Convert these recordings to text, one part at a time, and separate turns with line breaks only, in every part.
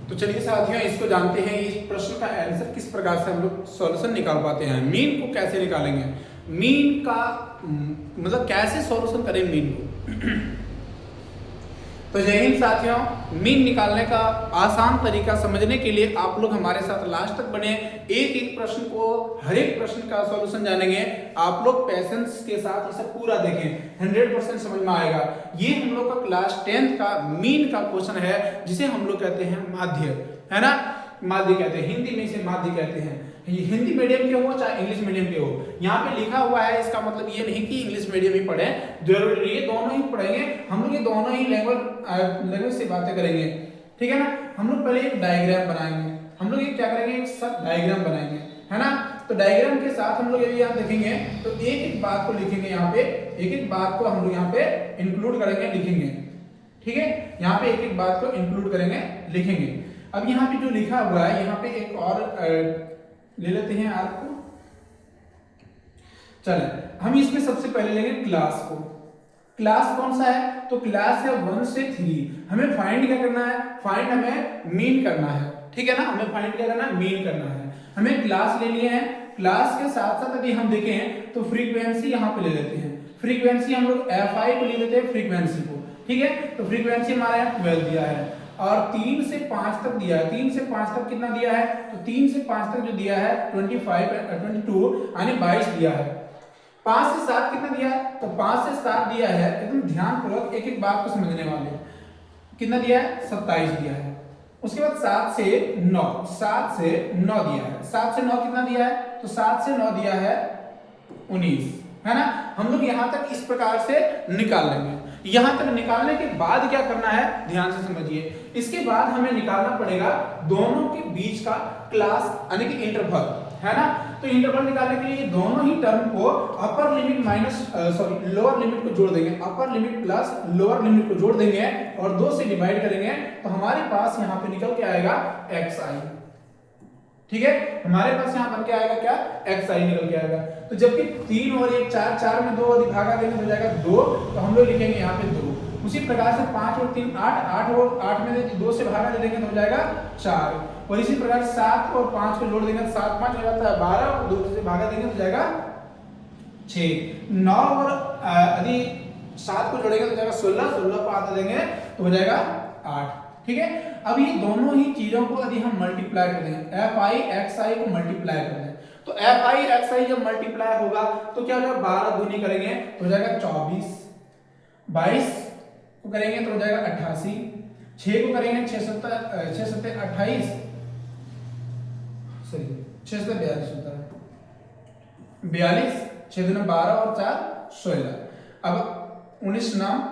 तो चलिए साथियों इसको जानते हैं, इस प्रश्न का आंसर किस प्रकार से हम लोग सॉल्यूशन निकाल पाते हैं। मीन को कैसे निकालेंगे, मीन का मतलब कैसे सॉल्यूशन करें मीन को। तो जय हिंद साथियों, मीन निकालने का आसान तरीका समझने के लिए आप लोग हमारे साथ लास्ट तक बने। एक एक प्रश्न को, हर एक प्रश्न का सॉल्यूशन जानेंगे। आप लोग पेशेंस के साथ इसे पूरा देखें, 100% समझ में आएगा। ये हम लोग का क्लास 10th का मीन का क्वेश्चन है, जिसे हम लोग कहते हैं माध्य, है ना। माध्य कहते हैं, हिंदी में इसे माध्य कहते हैं। ये हिंदी मीडियम के हो चाहे इंग्लिश मीडियम के हो, यहाँ पे लिखा हुआ है, इसका मतलब ये नहीं कि इंग्लिश मीडियम ही पढ़े, जरूरी ये दोनों ही पढ़ेंगे हम लोग, ये दोनों ही लैंग्वेज से बातें करेंगे, ठीक है ना। हम लोग पहले एक डायग्राम बनाएंगे, हम लोग ये क्या करेंगे, एक सब डायग्राम बनाएंगे, है ना। तो डायग्राम के साथ हम लोग यदि यहाँ देखेंगे तो एक एक बात को लिखेंगे, यहाँ पे एक एक बात को हम लोग यहाँ पे इंक्लूड करेंगे, लिखेंगे, ठीक है। यहाँ पे एक एक बात को इंक्लूड करेंगे, लिखेंगे। अब यहाँ पे जो लिखा हुआ है, यहाँ पे एक और ले लेते हैं आपको। चले हम इसमें सबसे पहले लेंगे क्लास को। क्लास कौन सा है, तो क्लास है 1 से 3। हमें फाइंड क्या करना है, फाइंड हमें मीन करना है, ठीक है ना। हमें फाइंड क्या करना है, मीन करना है। हमें क्लास ले लिए हैं, क्लास के साथ साथ यदि हम देखें तो फ्रीक्वेंसी यहाँ पे ले लेते हैं। फ्रीक्वेंसी हम लोग fi को ले लेते हैं, फ्रीक्वेंसी को, ठीक है। तो फ्रीक्वेंसी हमारे यहाँ 12 दिया है और 3 से 5 तक दिया है। 3 से 5 तक कितना दिया है, तो 3 से 5 तक जो दिया है 22 यानी 22 दिया है। 5 से 7 कितना दिया है, तो 5 से 7 दिया है। एकदम ध्यानपूर्वक एक एक बात को समझने वाले, कितना दिया है, 27 दिया है। उसके बाद 7 से 9, 7 से 9 दिया है। 7 से 9 कितना दिया है, तो 7 से 9 दिया है 19, है ना। हम लोग यहां तक इस प्रकार से निकाल लेंगे। यहां तक निकालने के बाद क्या करना है, ध्यान से समझिए। इसके बाद हमें निकालना पड़ेगा दोनों के बीच का क्लास यानी कि इंटरवल, है ना। तो इंटरवल निकालने के लिए दोनों ही टर्म को upper limit minus lower limit को जोड़ देंगे, upper limit plus lower limit को जोड़ देंगे और 2 से डिवाइड करेंगे, तो हमारे पास यहाँ पे निकल के आएगा xi, ठीक है। हमारे पास यहाँ बन के आएगा क्या, xi निकल के आएगा। तो जबकि 3 और 1 4, 4 में 2 अधिक भागा देंगे तो हो जाएगा 2, तो हम लोग लिखेंगे यहाँ पे 2। उसी प्रकार से 5 और 3 8, 8 और 8 में 2 से भागा दे देंगे तो हो जाएगा 4। और इसी प्रकार 7 और 5 को जोड़ देंगे तो 7 5 हो जाता है 12, और 2 से भागा देंगे तो हो जाएगा 6। 9 और यदि 7 को जोड़ेंगे तो हो जाएगा 16, 16 को आधा देंगे तो हो जाएगा 8, ठीक है। अब ये दोनों ही चीजों को यदि हम मल्टीप्लाई कर देंगे, fi xi को मल्टीप्लाई कर दें, तो fi xi जब मल्टीप्लाई होगा तो क्या हो जाएगा, 12 दूनी करेंगे तो हो जाएगा 24, 22 को करेंगे तो हो जाएगा 88, 6 को करेंगे 6 7 28, सॉरी 6 7 42 होता है 42, 6 दूनी 12 और 4 16। अब 19 नाम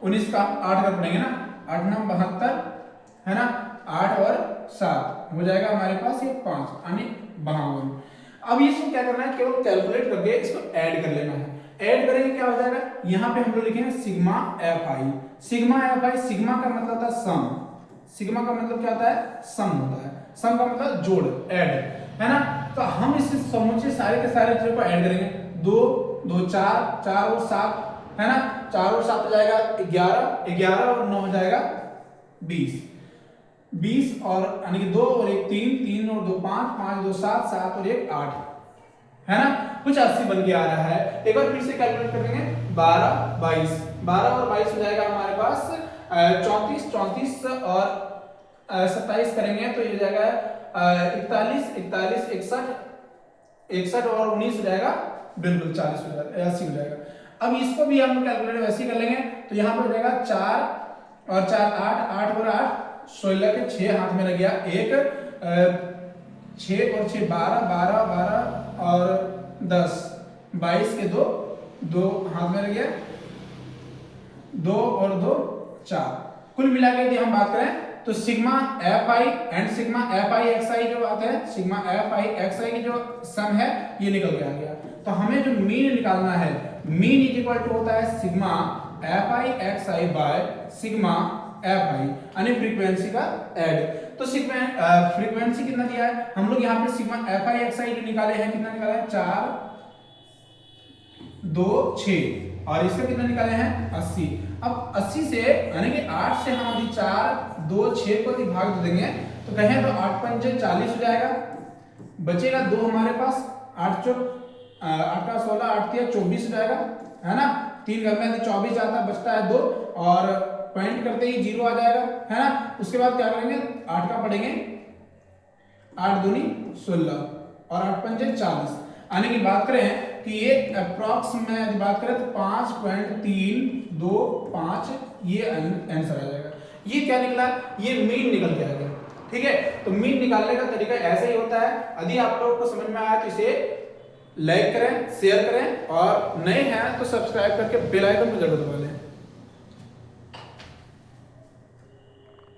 19 का 8 कर पड़ेंगे ना, 8 नाम 72, है ना। 8 और 7 हो जाएगा हमारे पास ये 5 यानी 52। अब इसको क्या करना है, केवल कैलकुलेट करके इसको ऐड कर लेना है। ऐड करेंगे क्या हो जाएगा, यहाँ पे हम लोग लिखेंगे sigma fi। Sigma fi, sigma का मतलब होता है सम, सिग्मा का मतलब क्या होता है, सम होता है। सम का मतलब जोड़, ऐड, है ना। तो हम इस समूचे सारे के सारे चीजों को ऐड करेंगे, 2 2 4, 4 और 7, है ना। 4 और 7 हो जाएगा 11, 11 और 9 हो जाएगा 20, 20 और यानी कि 2 और 1 3, 3 और 2 5, 5 2 7, 7 और 1 8, है ना। कुछ 80 बन के आ रहा है। एक बार फिर से कैलकुलेट कर देंगे, 12 22, 12 और 22 हो जाएगा हमारे पास 34, 34 और 27 करेंगे तो ये हो जाएगा 41, 41 61, 61 और 19 हो जाएगा बिल्कुल 40 हो जाएगा, 80 हो जाएगा। अब इसको भी हम कैलकुलेट वैसे ही कर लेंगे, तो यहाँ पर हो जाएगा 4 और 4 8, 8 और 8 16 के 6 हाथ में लग गया 1, 6 और 6 12, 12 12 और 10 22 के 2, 2 हाथ में लग गया 2 और 2 4। कुल मिला के यदि हम बात करें तो sigma fi and sigma fi xi जो आता है, सिग्मा fi xi की जो सम है ये निकल के आ गया। तो हमें जो मीन निकालना है, मीन इज इक्वल टू होता है sigma fi xi by sigma fi यानी फ्रीक्वेंसी का ऐड। तो सिग्मा फ्रीक्वेंसी कितना दिया है, हम लोग यहाँ पे सिग्मा fi xi जो निकाले हैं, कितना निकाला है 4 2 6 और इसका कितना निकाले हैं 80। अब 80 से यानी कि 8 से हम यदि 4 2 6 को यदि भाग दे देंगे तो कहें तो 8 पंजे 40 हो जाएगा, बचेगा 2 हमारे पास, 8 चौक 8 का 16 8 तिया 24 हो जाएगा, है ना। 3 घर में यदि 24 आता है, बचता है 2 और पॉइंट करते ही 0 आ जाएगा, है ना। उसके बाद क्या करेंगे 8 का पढ़ेंगे 8 दूनी 16 और 8 पंजे 40। आने की बात करें कि ये अप्रॉक्स में यदि बात करें तो 5.325 ये आंसर आ जाएगा। ये क्या निकला, ये मीन निकल के आ गया। ठीक है, तो मीन निकालने का तरीका ऐसे ही होता है। यदि आप लोगों को समझ में आया तो इसे लाइक करें, शेयर करें और नए हैं तो सब्सक्राइब करके बेल आइकन को जरूर दबा लें।